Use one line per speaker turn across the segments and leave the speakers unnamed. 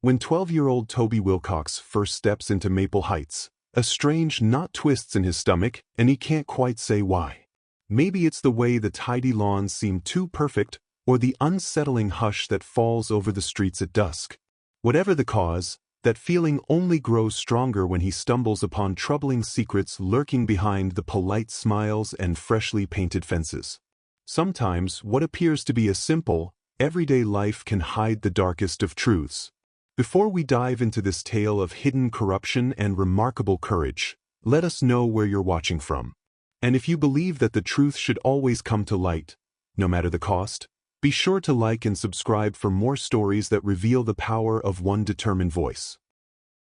When 12-year-old Toby Wilcox first steps into Maple Heights, a strange knot twists in his stomach, and he can't quite say why. Maybe it's the way the tidy lawns seem too perfect, or the unsettling hush that falls over the streets at dusk. Whatever the cause, that feeling only grows stronger when he stumbles upon troubling secrets lurking behind the polite smiles and freshly painted fences. Sometimes what appears to be a simple, everyday life can hide the darkest of truths. Before we dive into this tale of hidden corruption and remarkable courage, let us know where you're watching from. And if you believe that the truth should always come to light, no matter the cost, be sure to like and subscribe for more stories that reveal the power of one determined voice.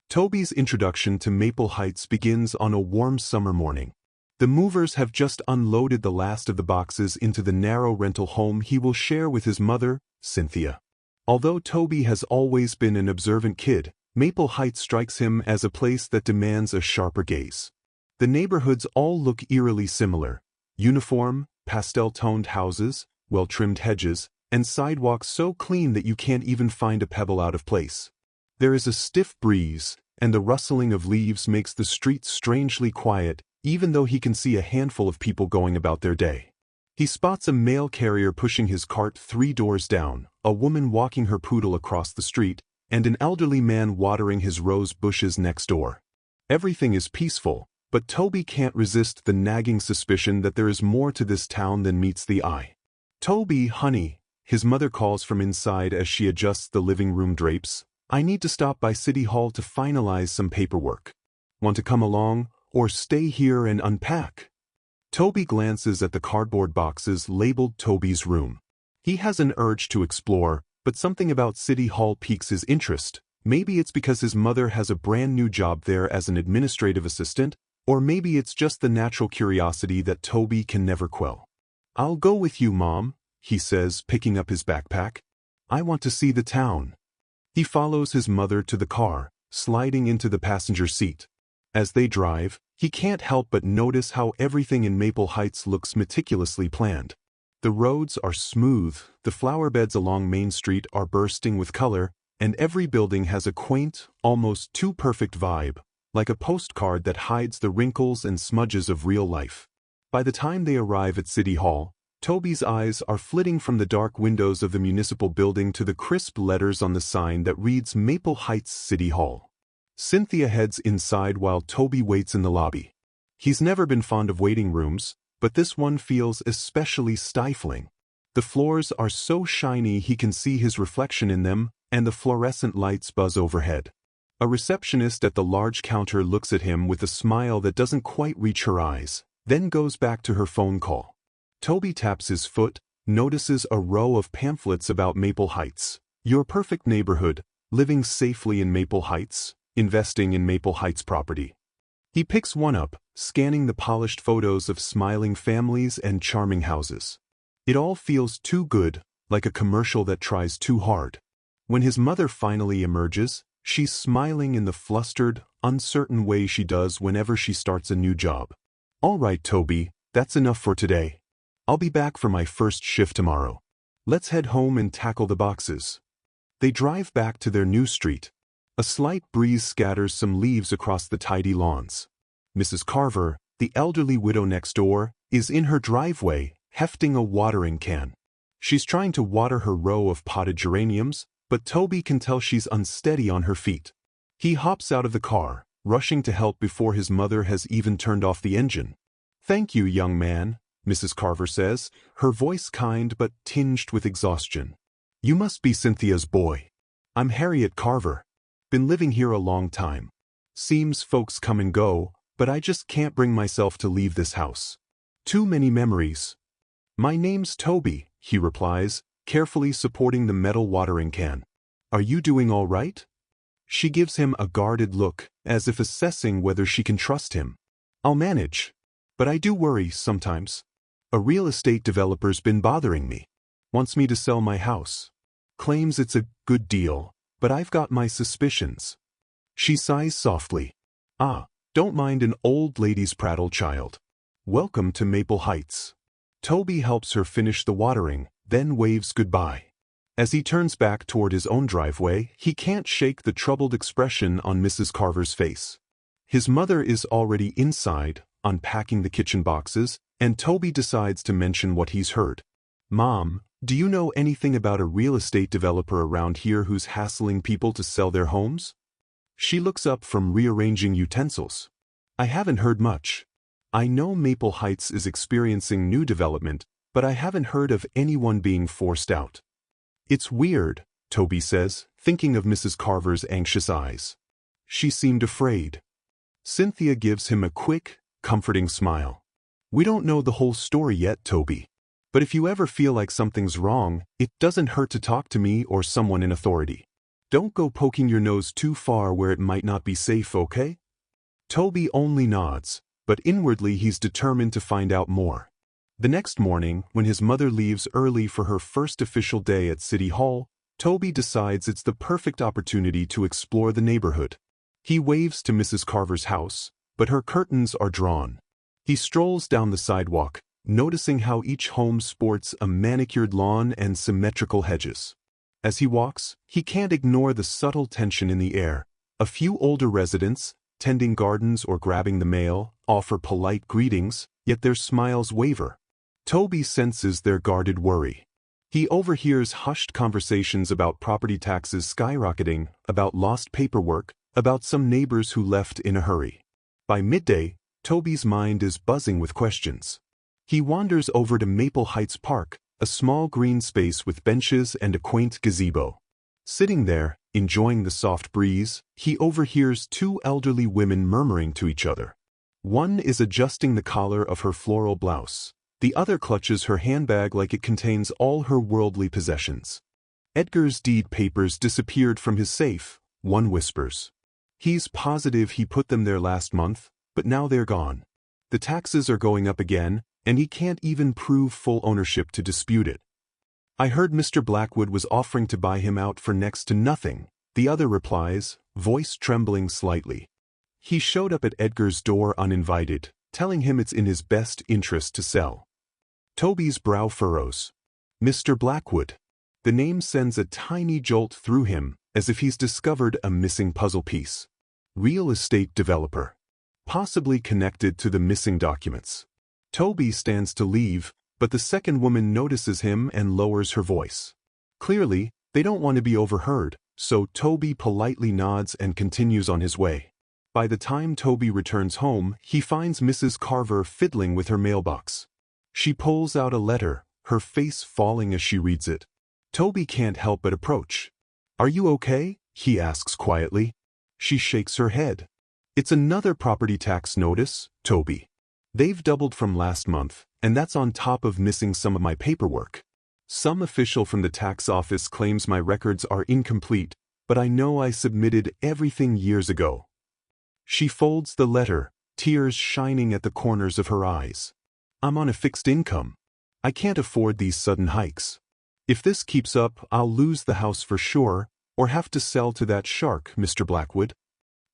Toby's introduction to Maple Heights begins on a warm summer morning. The movers have just unloaded the last of the boxes into the narrow rental home he will share with his mother, Cynthia. Although Toby has always been an observant kid, Maple Heights strikes him as a place that demands a sharper gaze. The neighborhoods all look eerily similar: uniform, pastel-toned houses, well-trimmed hedges, and sidewalks so clean that you can't even find a pebble out of place. There is a stiff breeze, and the rustling of leaves makes the streets strangely quiet, even though he can see a handful of people going about their day. He spots a mail carrier pushing his cart 3 doors down, a woman walking her poodle across the street, and an elderly man watering his rose bushes next door. Everything is peaceful, but Toby can't resist the nagging suspicion that there is more to this town than meets the eye. "Toby, honey," his mother calls from inside as she adjusts the living room drapes, "I need to stop by City Hall to finalize some paperwork. Want to come along, or stay here and unpack?" Toby glances at the cardboard boxes labeled Toby's room. He has an urge to explore, but something about City Hall piques his interest. Maybe it's because his mother has a brand new job there as an administrative assistant, or maybe it's just the natural curiosity that Toby can never quell. "I'll go with you, Mom," he says, picking up his backpack. "I want to see the town." He follows his mother to the car, sliding into the passenger seat. As they drive, he can't help but notice how everything in Maple Heights looks meticulously planned. The roads are smooth, the flower beds along Main Street are bursting with color, and every building has a quaint, almost too perfect vibe, like a postcard that hides the wrinkles and smudges of real life. By the time they arrive at City Hall, Toby's eyes are flitting from the dark windows of the municipal building to the crisp letters on the sign that reads Maple Heights City Hall. Cynthia heads inside while Toby waits in the lobby. He's never been fond of waiting rooms, but this one feels especially stifling. The floors are so shiny he can see his reflection in them, and the fluorescent lights buzz overhead. A receptionist at the large counter looks at him with a smile that doesn't quite reach her eyes, then goes back to her phone call. Toby taps his foot, notices a row of pamphlets about Maple Heights. Your perfect neighborhood, living safely in Maple Heights, investing in Maple Heights property. He picks one up, scanning the polished photos of smiling families and charming houses. It all feels too good, like a commercial that tries too hard. When his mother finally emerges, she's smiling in the flustered, uncertain way she does whenever she starts a new job. "All right, Toby, that's enough for today. I'll be back for my first shift tomorrow. Let's head home and tackle the boxes." They drive back to their new street. A slight breeze scatters some leaves across the tidy lawns. Mrs. Carver, the elderly widow next door, is in her driveway, hefting a watering can. She's trying to water her row of potted geraniums, but Toby can tell she's unsteady on her feet. He hops out of the car, rushing to help before his mother has even turned off the engine. "Thank you, young man," Mrs. Carver says, her voice kind but tinged with exhaustion. "You must be Cynthia's boy. I'm Harriet Carver. Been living here a long time. Seems folks come and go, but I just can't bring myself to leave this house. Too many memories." "My name's Toby," he replies, carefully supporting the metal watering can. "Are you doing all right?" She gives him a guarded look, as if assessing whether she can trust him. "I'll manage. But I do worry sometimes. A real estate developer's been bothering me. Wants me to sell my house. Claims it's a good deal, but I've got my suspicions." She sighs softly. "Ah, don't mind an old lady's prattle, child. Welcome to Maple Heights." Toby helps her finish the watering, then waves goodbye. As he turns back toward his own driveway, he can't shake the troubled expression on Mrs. Carver's face. His mother is already inside, unpacking the kitchen boxes, and Toby decides to mention what he's heard. "Mom, do you know anything about a real estate developer around here who's hassling people to sell their homes?" She looks up from rearranging utensils. "I haven't heard much. I know Maple Heights is experiencing new development, but I haven't heard of anyone being forced out." "It's weird," Toby says, thinking of Mrs. Carver's anxious eyes. She seemed afraid. Cynthia gives him a quick, comforting smile. "We don't know the whole story yet, Toby. But if you ever feel like something's wrong, it doesn't hurt to talk to me or someone in authority. Don't go poking your nose too far where it might not be safe, okay?" Toby only nods, but inwardly he's determined to find out more. The next morning, when his mother leaves early for her first official day at City Hall, Toby decides it's the perfect opportunity to explore the neighborhood. He waves to Mrs. Carver's house, but her curtains are drawn. He strolls down the sidewalk, noticing how each home sports a manicured lawn and symmetrical hedges. As he walks, he can't ignore the subtle tension in the air. A few older residents, tending gardens or grabbing the mail, offer polite greetings, yet their smiles waver. Toby senses their guarded worry. He overhears hushed conversations about property taxes skyrocketing, about lost paperwork, about some neighbors who left in a hurry. By midday, Toby's mind is buzzing with questions. He wanders over to Maple Heights Park, a small green space with benches and a quaint gazebo. Sitting there, enjoying the soft breeze, he overhears two elderly women murmuring to each other. One is adjusting the collar of her floral blouse. The other clutches her handbag like it contains all her worldly possessions. "Edgar's deed papers disappeared from his safe," one whispers. "He's positive he put them there last month, but now they're gone. The taxes are going up again, and he can't even prove full ownership to dispute it." "I heard Mr. Blackwood was offering to buy him out for next to nothing," the other replies, voice trembling slightly. "He showed up at Edgar's door uninvited, telling him it's in his best interest to sell." Toby's brow furrows. Mr. Blackwood. The name sends a tiny jolt through him, as if he's discovered a missing puzzle piece. Real estate developer. Possibly connected to the missing documents. Toby stands to leave, but the second woman notices him and lowers her voice. Clearly, they don't want to be overheard, so Toby politely nods and continues on his way. By the time Toby returns home, he finds Mrs. Carver fiddling with her mailbox. She pulls out a letter, her face falling as she reads it. Toby can't help but approach. "Are you okay?" he asks quietly. She shakes her head. "It's another property tax notice, Toby. They've doubled from last month, and that's on top of missing some of my paperwork. Some official from the tax office claims my records are incomplete, but I know I submitted everything years ago." She folds the letter, tears shining at the corners of her eyes. "I'm on a fixed income. I can't afford these sudden hikes. If this keeps up, I'll lose the house for sure, or have to sell to that shark, Mr. Blackwood."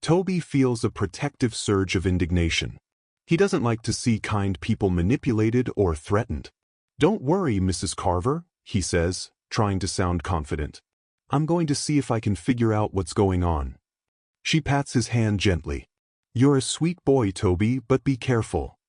Toby feels a protective surge of indignation. He doesn't like to see kind people manipulated or threatened. "Don't worry, Mrs. Carver," he says, trying to sound confident. "I'm going to see if I can figure out what's going on." She pats his hand gently. "You're a sweet boy, Toby, but be careful."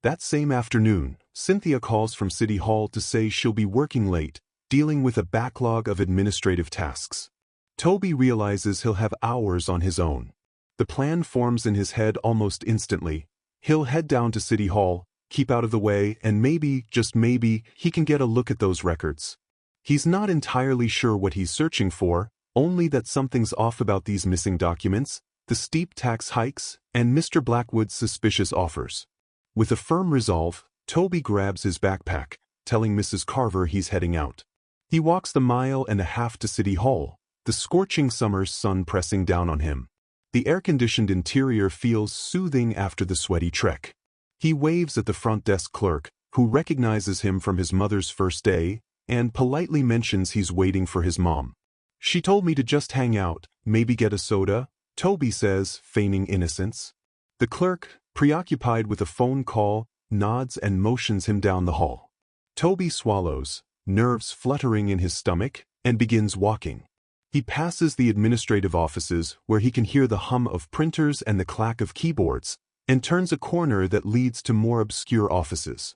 That same afternoon, Cynthia calls from City Hall to say she'll be working late, dealing with a backlog of administrative tasks. Toby realizes he'll have hours on his own. The plan forms in his head almost instantly. He'll head down to City Hall, keep out of the way, and maybe, just maybe, he can get a look at those records. He's not entirely sure what he's searching for, only that something's off about these missing documents, the steep tax hikes, and Mr. Blackwood's suspicious offers. With a firm resolve, Toby grabs his backpack, telling Mrs. Carver he's heading out. He walks the 1.5 miles to City Hall, the scorching summer sun pressing down on him. The air-conditioned interior feels soothing after the sweaty trek. He waves at the front desk clerk, who recognizes him from his mother's first day, and politely mentions he's waiting for his mom. "She told me to just hang out, maybe get a soda," Toby says, feigning innocence. The clerk, preoccupied with a phone call, nods and motions him down the hall. Toby swallows, nerves fluttering in his stomach, and begins walking. He passes the administrative offices where he can hear the hum of printers and the clack of keyboards, and turns a corner that leads to more obscure offices.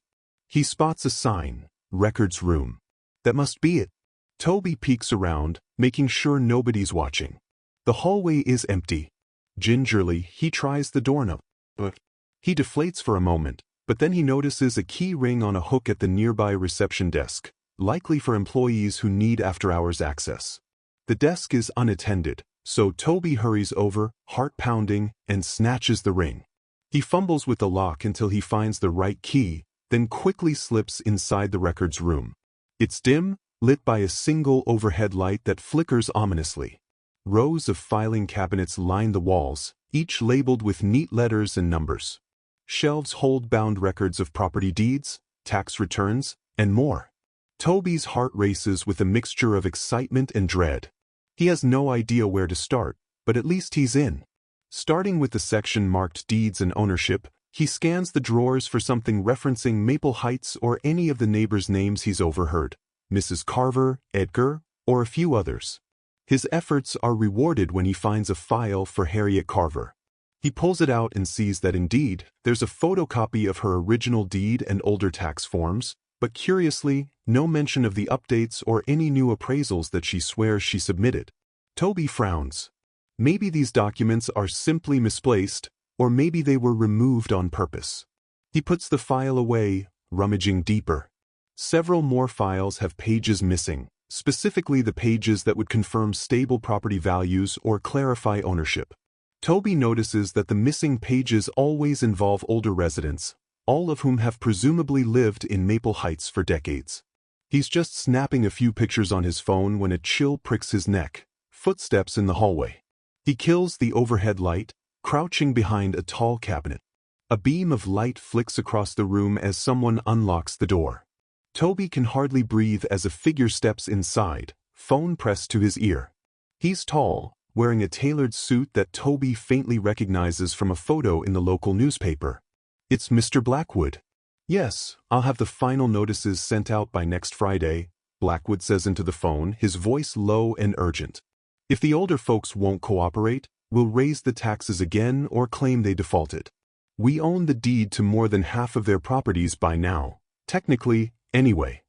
He spots a sign, "Records Room." That must be it. Toby peeks around, making sure nobody's watching. The hallway is empty. Gingerly, he tries the doorknob. He deflates for a moment, but then he notices a key ring on a hook at the nearby reception desk, likely for employees who need after-hours access. The desk is unattended, so Toby hurries over, heart pounding, and snatches the ring. He fumbles with the lock until he finds the right key, then quickly slips inside the records room. It's dim, lit by a single overhead light that flickers ominously. Rows of filing cabinets line the walls, each labeled with neat letters and numbers. Shelves hold bound records of property deeds, tax returns, and more. Toby's heart races with a mixture of excitement and dread. He has no idea where to start, but at least he's in. Starting with the section marked Deeds and Ownership, he scans the drawers for something referencing Maple Heights or any of the neighbors' names he's overheard, Mrs. Carver, Edgar, or a few others. His efforts are rewarded when he finds a file for Harriet Carver. He pulls it out and sees that indeed, there's a photocopy of her original deed and older tax forms, but curiously, no mention of the updates or any new appraisals that she swears she submitted. Toby frowns. Maybe these documents are simply misplaced, or maybe they were removed on purpose. He puts the file away, rummaging deeper. Several more files have pages missing, specifically the pages that would confirm stable property values or clarify ownership. Toby notices that the missing pages always involve older residents, all of whom have presumably lived in Maple Heights for decades. He's just snapping a few pictures on his phone when a chill pricks his neck. Footsteps in the hallway. He kills the overhead light, crouching behind a tall cabinet. A beam of light flicks across the room as someone unlocks the door. Toby can hardly breathe as a figure steps inside, phone pressed to his ear. He's tall, wearing a tailored suit that Toby faintly recognizes from a photo in the local newspaper. It's Mr. Blackwood. "Yes, I'll have the final notices sent out by next Friday," Blackwood says into the phone, his voice low and urgent. "If the older folks won't cooperate, we'll raise the taxes again or claim they defaulted. We own the deed to more than half of their properties by now, technically, anyway."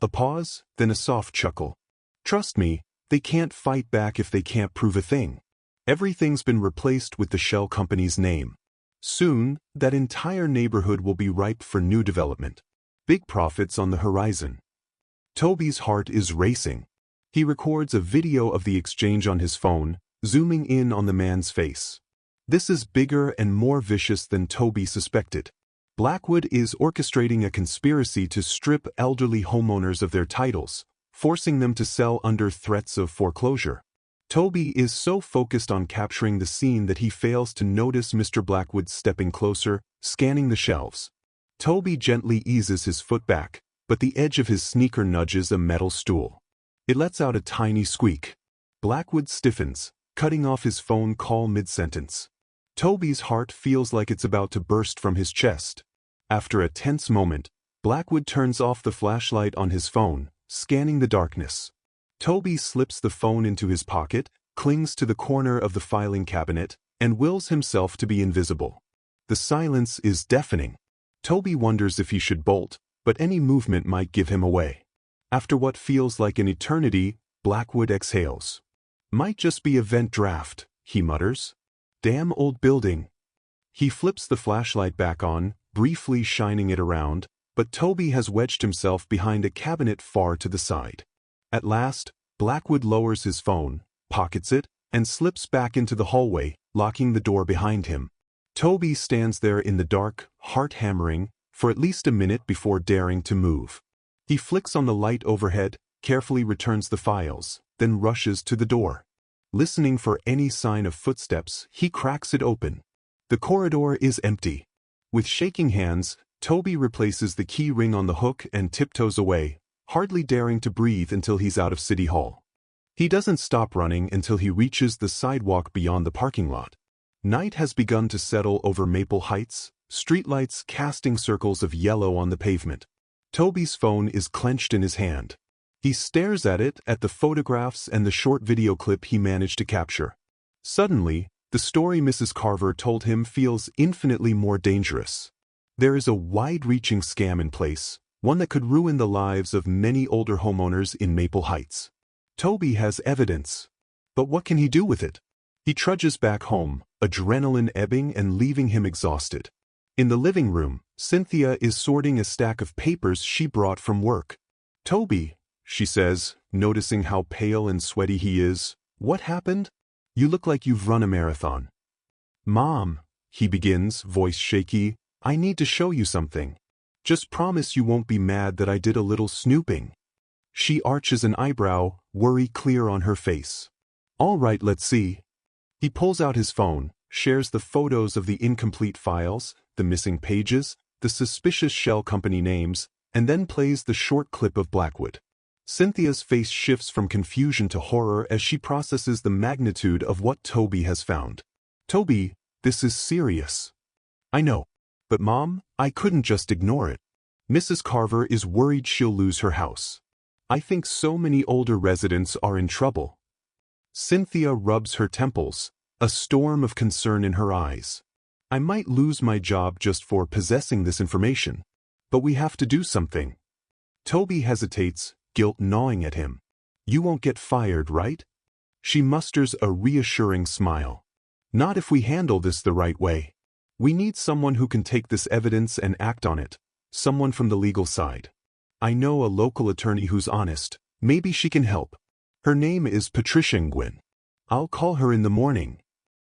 A pause, then a soft chuckle. "Trust me, they can't fight back if they can't prove a thing. Everything's been replaced with the shell company's name. Soon, that entire neighborhood will be ripe for new development. Big profits on the horizon." Toby's heart is racing. He records a video of the exchange on his phone, zooming in on the man's face. This is bigger and more vicious than Toby suspected. Blackwood is orchestrating a conspiracy to strip elderly homeowners of their titles, forcing them to sell under threats of foreclosure. Toby is so focused on capturing the scene that he fails to notice Mr. Blackwood stepping closer, scanning the shelves. Toby gently eases his foot back, but the edge of his sneaker nudges a metal stool. It lets out a tiny squeak. Blackwood stiffens, cutting off his phone call mid-sentence. Toby's heart feels like it's about to burst from his chest. After a tense moment, Blackwood turns off the flashlight on his phone, scanning the darkness. Toby slips the phone into his pocket, clings to the corner of the filing cabinet, and wills himself to be invisible. The silence is deafening. Toby wonders if he should bolt, but any movement might give him away. After what feels like an eternity, Blackwood exhales. "Might just be a vent draft," he mutters. "Damn old building." He flips the flashlight back on, briefly shining it around, but Toby has wedged himself behind a cabinet far to the side. At last, Blackwood lowers his phone, pockets it, and slips back into the hallway, locking the door behind him. Toby stands there in the dark, heart hammering, for at least a minute before daring to move. He flicks on the light overhead, carefully returns the files, then rushes to the door. Listening for any sign of footsteps, he cracks it open. The corridor is empty. With shaking hands, Toby replaces the key ring on the hook and tiptoes away, hardly daring to breathe until he's out of City Hall. He doesn't stop running until he reaches the sidewalk beyond the parking lot. Night has begun to settle over Maple Heights, streetlights casting circles of yellow on the pavement. Toby's phone is clenched in his hand. He stares at it, at the photographs and the short video clip he managed to capture. Suddenly, the story Mrs. Carver told him feels infinitely more dangerous. There is a wide-reaching scam in place, one that could ruin the lives of many older homeowners in Maple Heights. Toby has evidence. But what can he do with it? He trudges back home, adrenaline ebbing and leaving him exhausted. In the living room, Cynthia is sorting a stack of papers she brought from work. "Toby," she says, noticing how pale and sweaty he is, "what happened? You look like you've run a marathon." "Mom," he begins, voice shaky, "I need to show you something. Just promise you won't be mad that I did a little snooping." She arches an eyebrow, worry clear on her face. "All right, let's see." He pulls out his phone, shares the photos of the incomplete files, the missing pages, the suspicious shell company names, and then plays the short clip of Blackwood. Cynthia's face shifts from confusion to horror as she processes the magnitude of what Toby has found. "Toby, this is serious." "I know. But Mom, I couldn't just ignore it. Mrs. Carver is worried she'll lose her house. I think so many older residents are in trouble." Cynthia rubs her temples, a storm of concern in her eyes. "I might lose my job just for possessing this information. But we have to do something." Toby hesitates, guilt gnawing at him. "You won't get fired, right?" She musters a reassuring smile. "Not if we handle this the right way. We need someone who can take this evidence and act on it, someone from the legal side. I know a local attorney who's honest. Maybe she can help. Her name is Patricia Nguyen. I'll call her in the morning."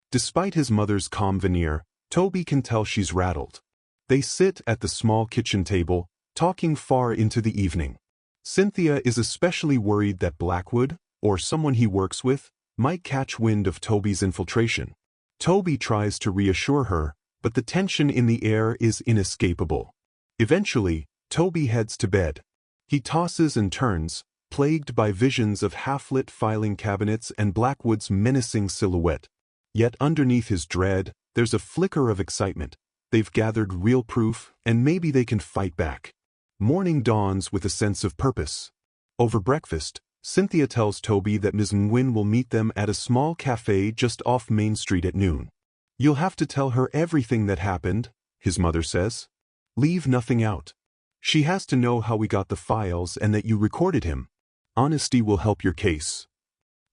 Despite his mother's calm veneer, Toby can tell she's rattled. They sit at the small kitchen table, talking far into the evening. Cynthia is especially worried that Blackwood, or someone he works with, might catch wind of Toby's infiltration. Toby tries to reassure her, but the tension in the air is inescapable. Eventually, Toby heads to bed. He tosses and turns, plagued by visions of half-lit filing cabinets and Blackwood's menacing silhouette. Yet underneath his dread, there's a flicker of excitement. They've gathered real proof, and maybe they can fight back. Morning dawns with a sense of purpose. Over breakfast, Cynthia tells Toby that Ms. Nguyen will meet them at a small cafe just off Main Street at noon. "You'll have to tell her everything that happened," his mother says. "Leave nothing out. She has to know how we got the files and that you recorded him. Honesty will help your case."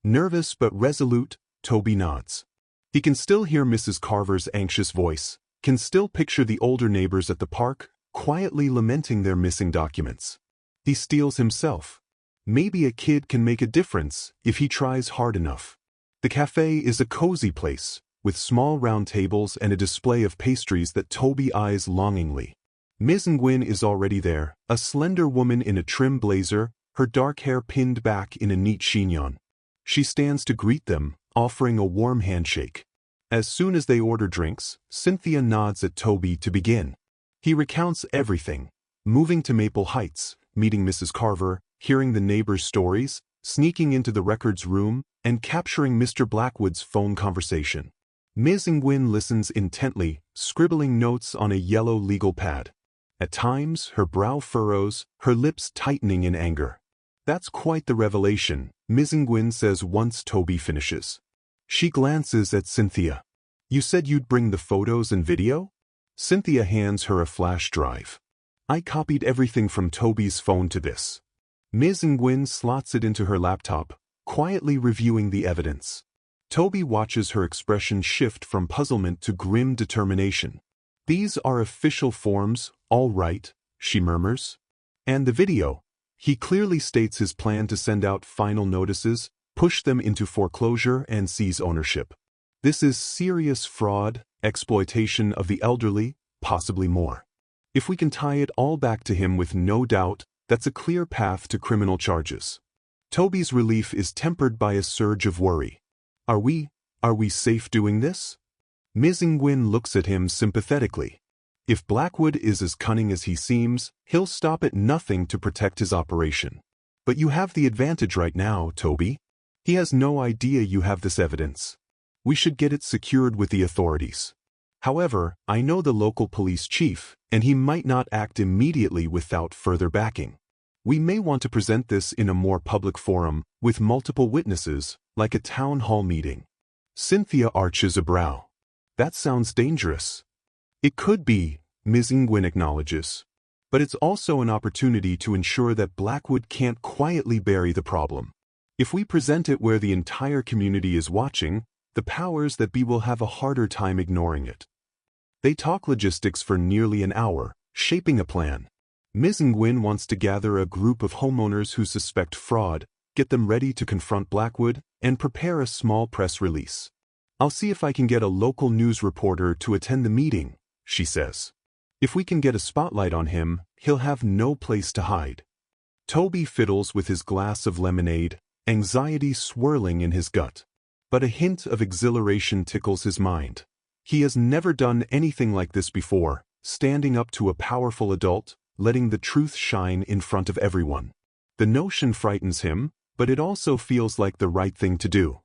Nervous but resolute, Toby nods. He can still hear Mrs. Carver's anxious voice, can still picture the older neighbors at the park, quietly lamenting their missing documents. He steals himself. Maybe a kid can make a difference if he tries hard enough. The cafe is a cozy place, with small round tables and a display of pastries that Toby eyes longingly. Ms. Nguyen is already there, a slender woman in a trim blazer, her dark hair pinned back in a neat chignon. She stands to greet them, offering a warm handshake. As soon as they order drinks, Cynthia nods at Toby to begin. He recounts everything, moving to Maple Heights, meeting Mrs. Carver, hearing the neighbors' stories, sneaking into the records room, and capturing Mr. Blackwood's phone conversation. Ms. Nguyen listens intently, scribbling notes on a yellow legal pad. At times, her brow furrows, her lips tightening in anger. "That's quite the revelation," Ms. Nguyen says once Toby finishes. She glances at Cynthia. "You said you'd bring the photos and video?" Cynthia hands her a flash drive. "I copied everything from Toby's phone to this." Ms. Nguyen slots it into her laptop, quietly reviewing the evidence. Toby watches her expression shift from puzzlement to grim determination. "These are official forms, all right," she murmurs. "And the video." He clearly states his plan to send out final notices, push them into foreclosure, and seize ownership. This is serious fraud, exploitation of the elderly, possibly more. If we can tie it all back to him with no doubt, that's a clear path to criminal charges. Toby's relief is tempered by a surge of worry. Are we safe doing this?" Ms. Nguyen looks at him sympathetically. If Blackwood is as cunning as he seems, he'll stop at nothing to protect his operation. But you have the advantage right now, Toby. He has no idea you have this evidence. We should get it secured with the authorities. However, I know the local police chief, and he might not act immediately without further backing. We may want to present this in a more public forum, with multiple witnesses, like a town hall meeting. Cynthia arches a brow. That sounds dangerous. It could be, Ms. Nguyen acknowledges. But it's also an opportunity to ensure that Blackwood can't quietly bury the problem. If we present it where the entire community is watching, the powers that be will have a harder time ignoring it. They talk logistics for nearly an hour, shaping a plan. Ms. Nguyen wants to gather a group of homeowners who suspect fraud, get them ready to confront Blackwood, and prepare a small press release. I'll see if I can get a local news reporter to attend the meeting, she says. If we can get a spotlight on him, he'll have no place to hide. Toby fiddles with his glass of lemonade, anxiety swirling in his gut. But a hint of exhilaration tickles his mind. He has never done anything like this before, standing up to a powerful adult, letting the truth shine in front of everyone. The notion frightens him, but it also feels like the right thing to do.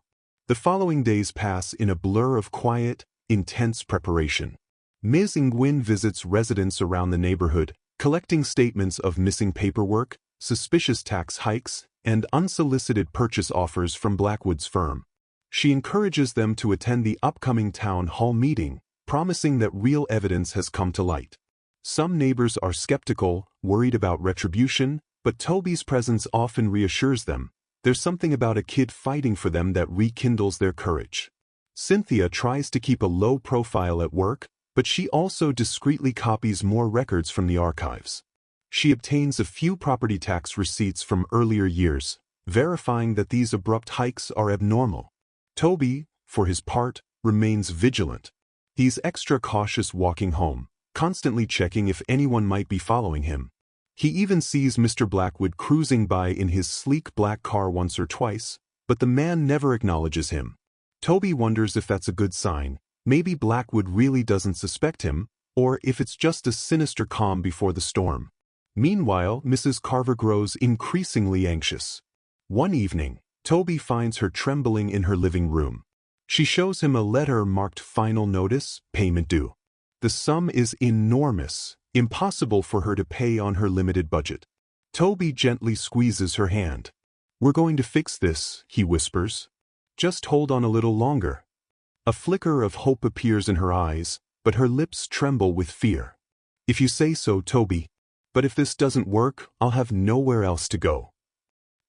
The following days pass in a blur of quiet, intense preparation. Ms. Nguyen visits residents around the neighborhood, collecting statements of missing paperwork, suspicious tax hikes, and unsolicited purchase offers from Blackwood's firm. She encourages them to attend the upcoming town hall meeting, promising that real evidence has come to light. Some neighbors are skeptical, worried about retribution, but Toby's presence often reassures them. There's something about a kid fighting for them that rekindles their courage. Cynthia tries to keep a low profile at work, but she also discreetly copies more records from the archives. She obtains a few property tax receipts from earlier years, verifying that these abrupt hikes are abnormal. Toby, for his part, remains vigilant. He's extra cautious walking home, constantly checking if anyone might be following him. He even sees Mr. Blackwood cruising by in his sleek black car once or twice, but the man never acknowledges him. Toby wonders if that's a good sign. Maybe Blackwood really doesn't suspect him, or if it's just a sinister calm before the storm. Meanwhile, Mrs. Carver grows increasingly anxious. One evening, Toby finds her trembling in her living room. She shows him a letter marked Final Notice, Payment Due. The sum is enormous, impossible for her to pay on her limited budget. Toby gently squeezes her hand. "We're going to fix this," he whispers. "Just hold on a little longer." A flicker of hope appears in her eyes, but her lips tremble with fear. "If you say so, Toby. But if this doesn't work, I'll have nowhere else to go."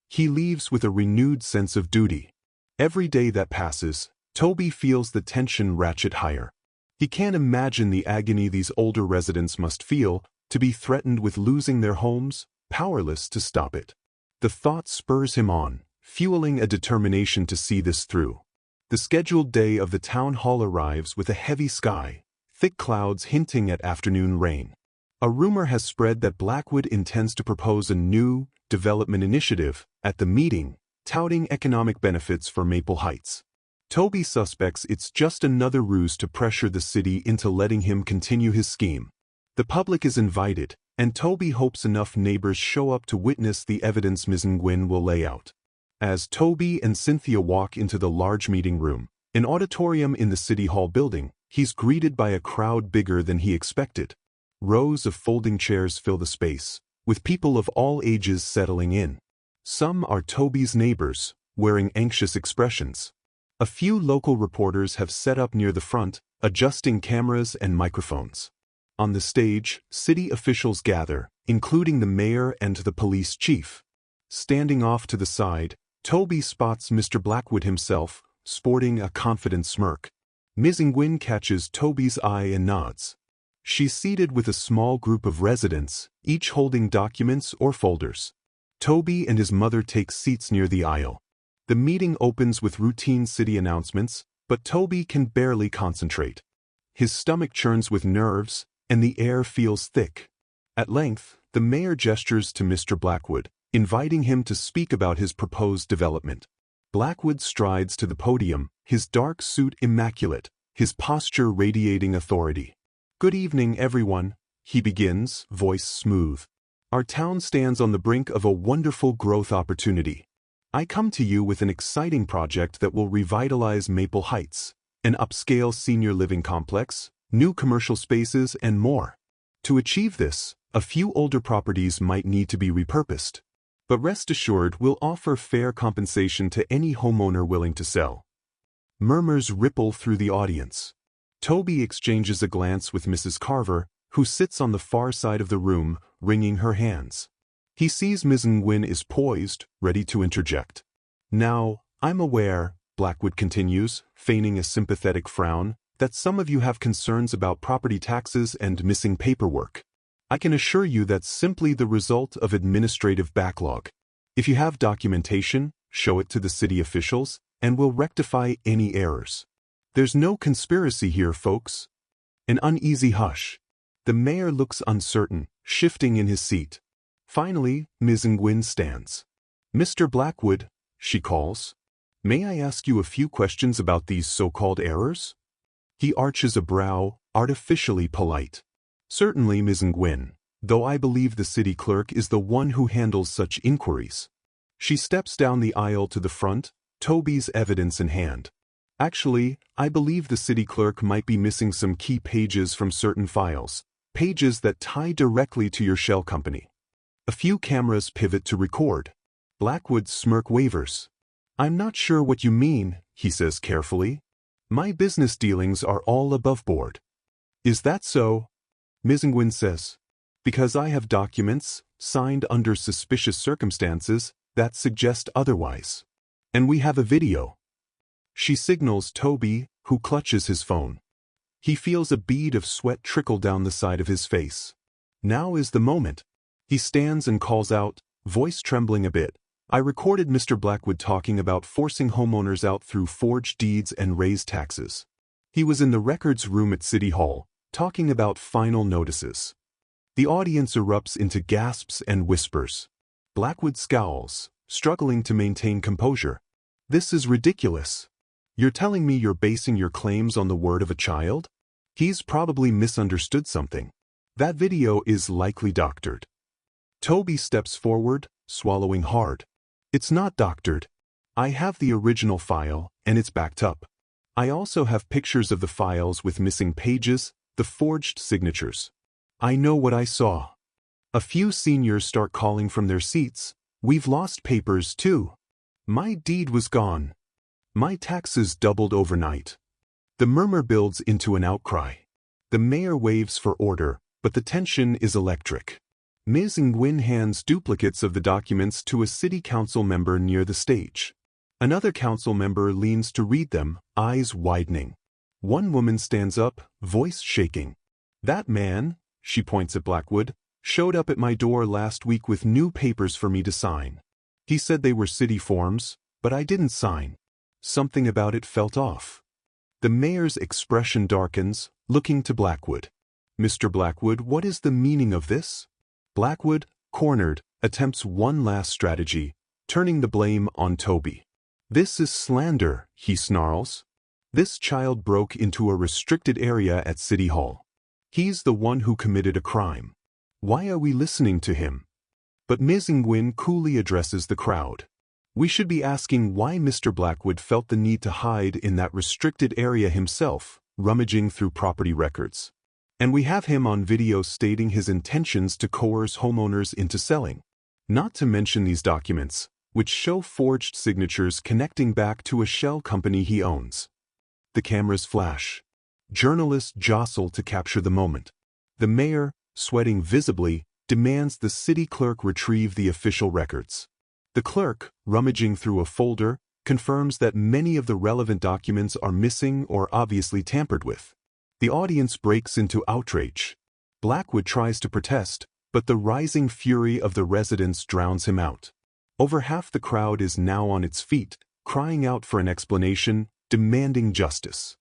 He leaves with a renewed sense of duty. Every day that passes, Toby feels the tension ratchet higher. He can't imagine the agony these older residents must feel, to be threatened with losing their homes, powerless to stop it. The thought spurs him on, fueling a determination to see this through. The scheduled day of the town hall arrives with a heavy sky, thick clouds hinting at afternoon rain. A rumor has spread that Blackwood intends to propose a new development initiative at the meeting, touting economic benefits for Maple Heights. Toby suspects it's just another ruse to pressure the city into letting him continue his scheme. The public is invited, and Toby hopes enough neighbors show up to witness the evidence Ms. Nguyen will lay out. As Toby and Cynthia walk into the large meeting room, an auditorium in the City Hall building, he's greeted by a crowd bigger than he expected. Rows of folding chairs fill the space, with people of all ages settling in. Some are Toby's neighbors, wearing anxious expressions. A few local reporters have set up near the front, adjusting cameras and microphones. On the stage, city officials gather, including the mayor and the police chief. Standing off to the side, Toby spots Mr. Blackwood himself, sporting a confident smirk. Ms. Nguyen catches Toby's eye and nods. She's seated with a small group of residents, each holding documents or folders. Toby and his mother take seats near the aisle. The meeting opens with routine city announcements, but Toby can barely concentrate. His stomach churns with nerves, and the air feels thick. At length, the mayor gestures to Mr. Blackwood, inviting him to speak about his proposed development. Blackwood strides to the podium, his dark suit immaculate, his posture radiating authority. "Good evening, everyone," he begins, voice smooth. "Our town stands on the brink of a wonderful growth opportunity. I come to you with an exciting project that will revitalize Maple Heights, an upscale senior living complex, new commercial spaces, and more. To achieve this, A few older properties might need to be repurposed. But rest assured, we'll offer fair compensation to any homeowner willing to sell. Murmurs ripple through the audience. Toby exchanges a glance with Mrs. Carver, who sits on the far side of the room, wringing her hands. He sees Ms. Nguyen is poised, ready to interject. Now, I'm aware, Blackwood continues, feigning a sympathetic frown, that some of you have concerns about property taxes and missing paperwork. I can assure you that's simply the result of administrative backlog. If you have documentation, show it to the city officials, and we'll rectify any errors. There's no conspiracy here, folks. An uneasy hush. The mayor looks uncertain, shifting in his seat. Finally, Ms. Nguyen stands. Mr. Blackwood, she calls. May I ask you a few questions about these so-called errors? He arches a brow, artificially polite. Certainly, Ms. Nguyen, though I believe the city clerk is the one who handles such inquiries. She steps down the aisle to the front, Toby's evidence in hand. Actually, I believe the city clerk might be missing some key pages from certain files, pages that tie directly to your shell company. A few cameras pivot to record. Blackwood's smirk wavers. I'm not sure what you mean, he says carefully. My business dealings are all above board. Is that so? Ms. Nguyen says. Because I have documents, signed under suspicious circumstances, that suggest otherwise. And we have a video. She signals Toby, who clutches his phone. He feels a bead of sweat trickle down the side of his face. Now is the moment. He stands and calls out, voice trembling a bit. I recorded Mr. Blackwood talking about forcing homeowners out through forged deeds and raised taxes. He was in the records room at City Hall, talking about final notices. The audience erupts into gasps and whispers. Blackwood scowls, struggling to maintain composure. This is ridiculous. You're telling me you're basing your claims on the word of a child? He's probably misunderstood something. That video is likely doctored. Toby steps forward, swallowing hard. It's not doctored. I have the original file, and it's backed up. I also have pictures of the files with missing pages, the forged signatures. I know what I saw. A few seniors start calling from their seats. We've lost papers too. My deed was gone. My taxes doubled overnight. The murmur builds into an outcry. The mayor waves for order, but the tension is electric. Ms. Nguyen hands duplicates of the documents to a city council member near the stage. Another council member leans to read them, eyes widening. One woman stands up, voice shaking. That man, she points at Blackwood, showed up at my door last week with new papers for me to sign. He said they were city forms, but I didn't sign. Something about it felt off. The mayor's expression darkens, looking to Blackwood. Mr. Blackwood, what is the meaning of this? Blackwood, cornered, attempts one last strategy, turning the blame on Toby. This is slander, he snarls. This child broke into a restricted area at City Hall. He's the one who committed a crime. Why are we listening to him? But Ms. Nguyen coolly addresses the crowd. We should be asking why Mr. Blackwood felt the need to hide in that restricted area himself, rummaging through property records. And we have him on video stating his intentions to coerce homeowners into selling. Not to mention these documents, which show forged signatures connecting back to a shell company he owns. The cameras flash. Journalists jostle to capture the moment. The mayor, sweating visibly, demands the city clerk retrieve the official records. The clerk, rummaging through a folder, confirms that many of the relevant documents are missing or obviously tampered with. The audience breaks into outrage. Blackwood tries to protest, but the rising fury of the residents drowns him out. Over half the crowd is now on its feet, crying out for an explanation, demanding justice.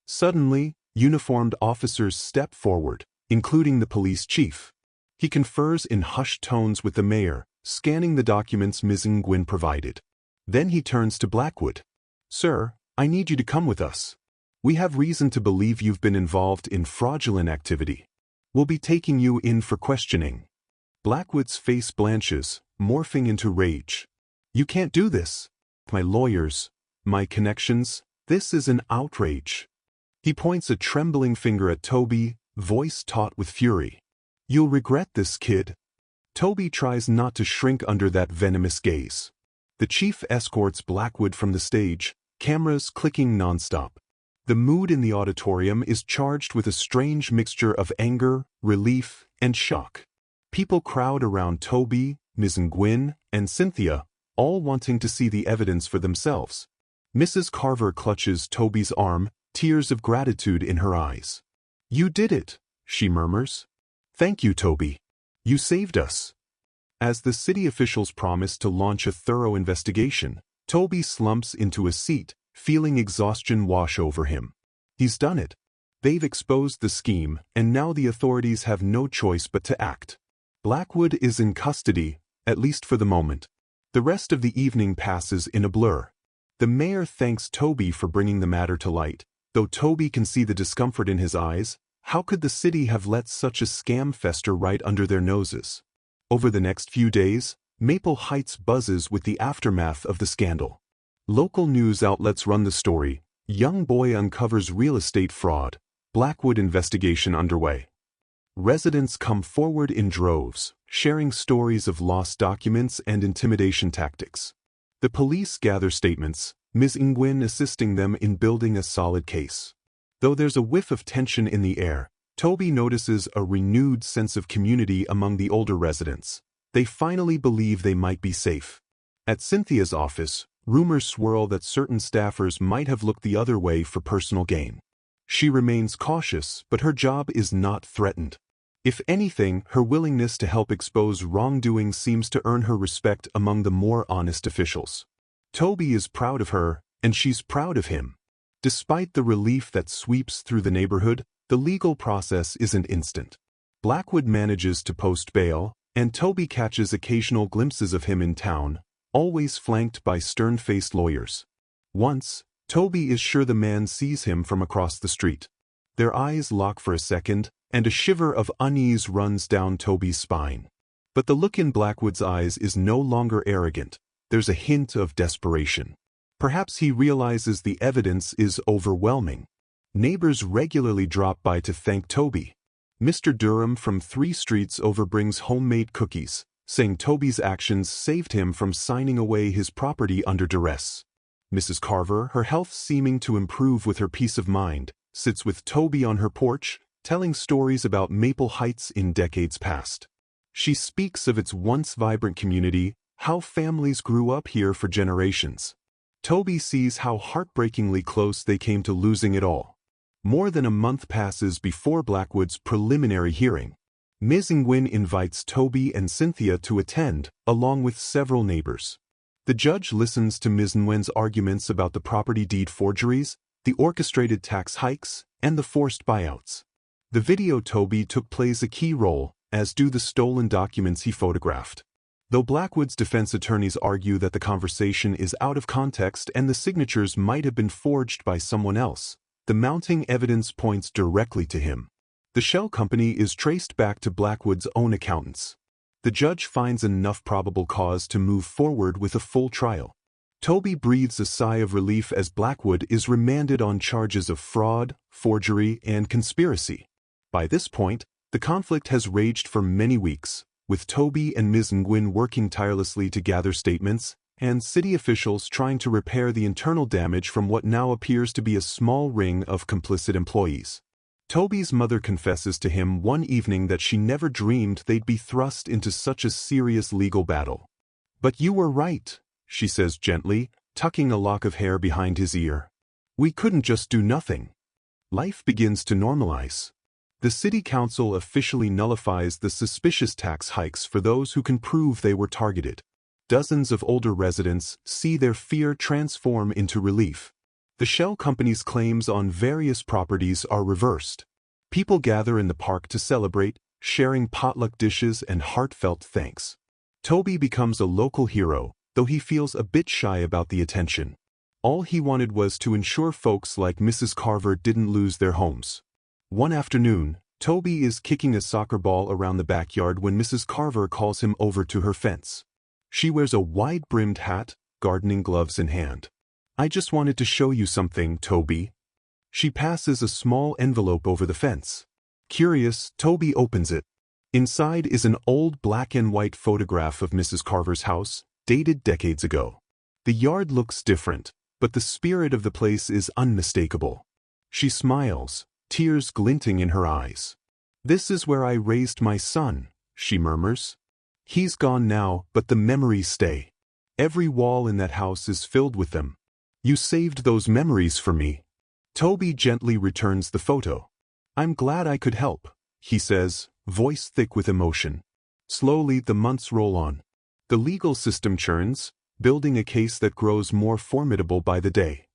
Suddenly, uniformed officers step forward, including the police chief. He confers in hushed tones with the mayor, scanning the documents Ms. Nguyen provided. Then he turns to Blackwood. Sir, I need you to come with us. We have reason to believe you've been involved in fraudulent activity. We'll be taking you in for questioning. Blackwood's face blanches, morphing into rage. You can't do this. My lawyers, my connections, this is an outrage. He points a trembling finger at Toby, voice taut with fury. You'll regret this, kid. Toby tries not to shrink under that venomous gaze. The chief escorts Blackwood from the stage, cameras clicking nonstop. The mood in the auditorium is charged with a strange mixture of anger, relief, and shock. People crowd around Toby, Ms. Nguyen, and Cynthia, all wanting to see the evidence for themselves. Mrs. Carver clutches Toby's arm, tears of gratitude in her eyes. "You did it," she murmurs. "Thank you, Toby. You saved us." As the city officials promise to launch a thorough investigation, Toby slumps into a seat, feeling exhaustion wash over him. He's done it. They've exposed the scheme, and now the authorities have no choice but to act. Blackwood is in custody, at least for the moment. The rest of the evening passes in a blur. The mayor thanks Toby for bringing the matter to light. Though Toby can see the discomfort in his eyes, how could the city have let such a scam fester right under their noses? Over the next few days, Maple Heights buzzes with the aftermath of the scandal. Local news outlets run the story. Young boy uncovers real estate fraud. Blackwood investigation underway. Residents come forward in droves, sharing stories of lost documents and intimidation tactics. The police gather statements, Ms. Nguyen assisting them in building a solid case. Though there's a whiff of tension in the air, Toby notices a renewed sense of community among the older residents. They finally believe they might be safe. At Cynthia's office, rumors swirl that certain staffers might have looked the other way for personal gain. She remains cautious, but her job is not threatened. If anything, her willingness to help expose wrongdoing seems to earn her respect among the more honest officials. Toby is proud of her, and she's proud of him. Despite the relief that sweeps through the neighborhood, the legal process isn't instant. Blackwood manages to post bail, and Toby catches occasional glimpses of him in town, always flanked by stern-faced lawyers. Once, Toby is sure the man sees him from across the street. Their eyes lock for a second, and a shiver of unease runs down Toby's spine. But the look in Blackwood's eyes is no longer arrogant. There's a hint of desperation. Perhaps he realizes the evidence is overwhelming. Neighbors regularly drop by to thank Toby. Mr. Durham from 3 streets over brings homemade cookies, saying Toby's actions saved him from signing away his property under duress. Mrs. Carver, her health seeming to improve with her peace of mind, sits with Toby on her porch, telling stories about Maple Heights in decades past. She speaks of its once vibrant community, how families grew up here for generations. Toby sees how heartbreakingly close they came to losing it all. More than a month passes before Blackwood's preliminary hearing. Ms. Nguyen invites Toby and Cynthia to attend, along with several neighbors. The judge listens to Ms. Nguyen's arguments about the property deed forgeries, the orchestrated tax hikes, and the forced buyouts. The video Toby took plays a key role, as do the stolen documents he photographed. Though Blackwood's defense attorneys argue that the conversation is out of context and the signatures might have been forged by someone else, the mounting evidence points directly to him. The shell company is traced back to Blackwood's own accountants. The judge finds enough probable cause to move forward with a full trial. Toby breathes a sigh of relief as Blackwood is remanded on charges of fraud, forgery, and conspiracy. By this point, the conflict has raged for many weeks, with Toby and Ms. Nguyen working tirelessly to gather statements, and city officials trying to repair the internal damage from what now appears to be a small ring of complicit employees. Toby's mother confesses to him one evening that she never dreamed they'd be thrust into such a serious legal battle. "But you were right," she says gently, tucking a lock of hair behind his ear. "We couldn't just do nothing." Life begins to normalize. The city council officially nullifies the suspicious tax hikes for those who can prove they were targeted. Dozens of older residents see their fear transform into relief. The shell company's claims on various properties are reversed. People gather in the park to celebrate, sharing potluck dishes and heartfelt thanks. Toby becomes a local hero, though he feels a bit shy about the attention. All he wanted was to ensure folks like Mrs. Carver didn't lose their homes. One afternoon, Toby is kicking a soccer ball around the backyard when Mrs. Carver calls him over to her fence. She wears a wide-brimmed hat, gardening gloves in hand. "I just wanted to show you something, Toby." She passes a small envelope over the fence. Curious, Toby opens it. Inside is an old black and white photograph of Mrs. Carver's house, dated decades ago. The yard looks different, but the spirit of the place is unmistakable. She smiles, tears glinting in her eyes. "This is where I raised my son," she murmurs. "He's gone now, but the memories stay. Every wall in that house is filled with them. You saved those memories for me." Toby gently returns the photo. "I'm glad I could help," he says, voice thick with emotion. Slowly the months roll on. The legal system churns, building a case that grows more formidable by the day.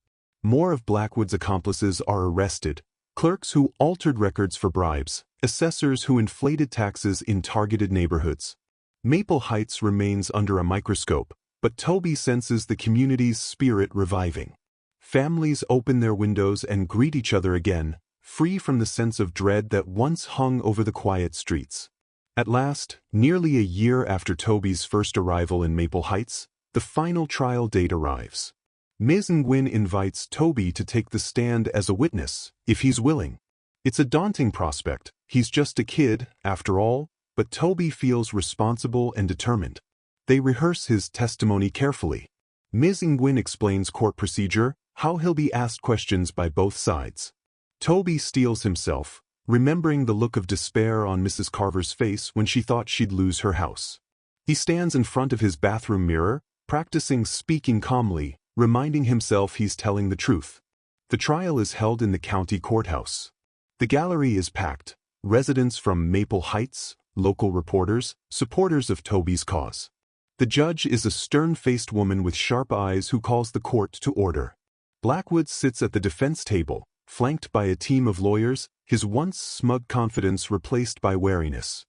More of Blackwood's accomplices are arrested, clerks who altered records for bribes, assessors who inflated taxes in targeted neighborhoods. Maple Heights remains under a microscope, but Toby senses the community's spirit reviving. Families open their windows and greet each other again, free from the sense of dread that once hung over the quiet streets. At last, nearly a year after Toby's first arrival in Maple Heights, the final trial date arrives. Ms. Nguyen invites Toby to take the stand as a witness, if he's willing. It's a daunting prospect. He's just a kid, after all, but Toby feels responsible and determined. They rehearse his testimony carefully. Ms. Nguyen explains court procedure, how he'll be asked questions by both sides. Toby steels himself, remembering the look of despair on Mrs. Carver's face when she thought she'd lose her house. He stands in front of his bathroom mirror, practicing speaking calmly, reminding himself he's telling the truth. The trial is held in the county courthouse. The gallery is packed, residents from Maple Heights, local reporters, supporters of Toby's cause. The judge is a stern-faced woman with sharp eyes who calls the court to order. Blackwood sits at the defense table, flanked by a team of lawyers, his once smug confidence replaced by wariness.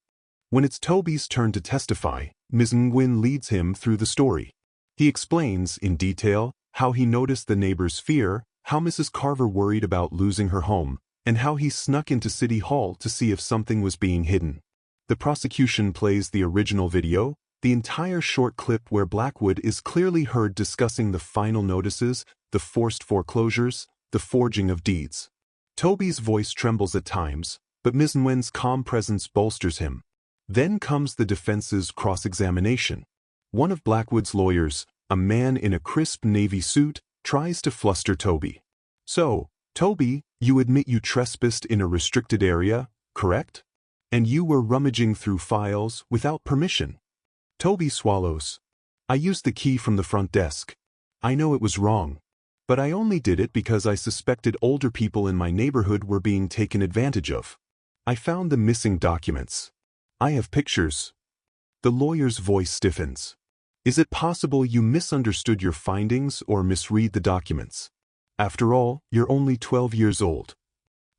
When it's Toby's turn to testify, Ms. Nguyen leads him through the story. He explains, in detail, how he noticed the neighbor's fear, how Mrs. Carver worried about losing her home, and how he snuck into City Hall to see if something was being hidden. The prosecution plays the original video, the entire short clip where Blackwood is clearly heard discussing the final notices, the forced foreclosures, the forging of deeds. Toby's voice trembles at times, but Ms. Nguyen's calm presence bolsters him. Then comes the defense's cross-examination. One of Blackwood's lawyers, a man in a crisp navy suit, tries to fluster Toby. "So, Toby, you admit you trespassed in a restricted area, correct? And you were rummaging through files without permission?" Toby swallows. "I used the key from the front desk. I know it was wrong. But I only did it because I suspected older people in my neighborhood were being taken advantage of. I found the missing documents. I have pictures." The lawyer's voice stiffens. "Is it possible you misunderstood your findings or misread the documents? After all, you're only 12 years old."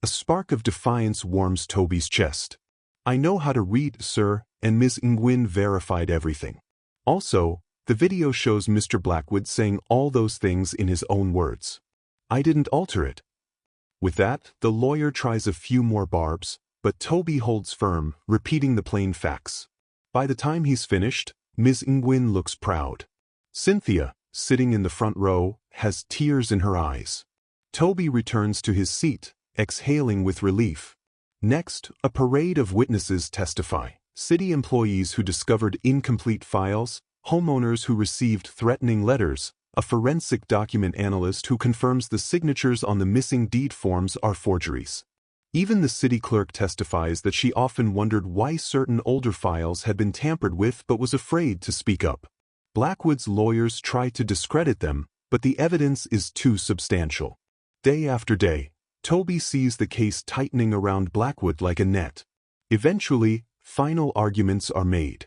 A spark of defiance warms Toby's chest. "I know how to read, sir," and Ms. Nguyen verified everything. Also, the video shows Mr. Blackwood saying all those things in his own words. "I didn't alter it." With that, the lawyer tries a few more barbs, but Toby holds firm, repeating the plain facts. By the time he's finished, Ms. Nguyen looks proud. Cynthia, sitting in the front row, has tears in her eyes. Toby returns to his seat, exhaling with relief. Next, a parade of witnesses testify. City employees who discovered incomplete files, homeowners who received threatening letters, a forensic document analyst who confirms the signatures on the missing deed forms are forgeries. Even the city clerk testifies that she often wondered why certain older files had been tampered with but was afraid to speak up. Blackwood's lawyers try to discredit them, but the evidence is too substantial. Day after day, Toby sees the case tightening around Blackwood like a net. Eventually, final arguments are made.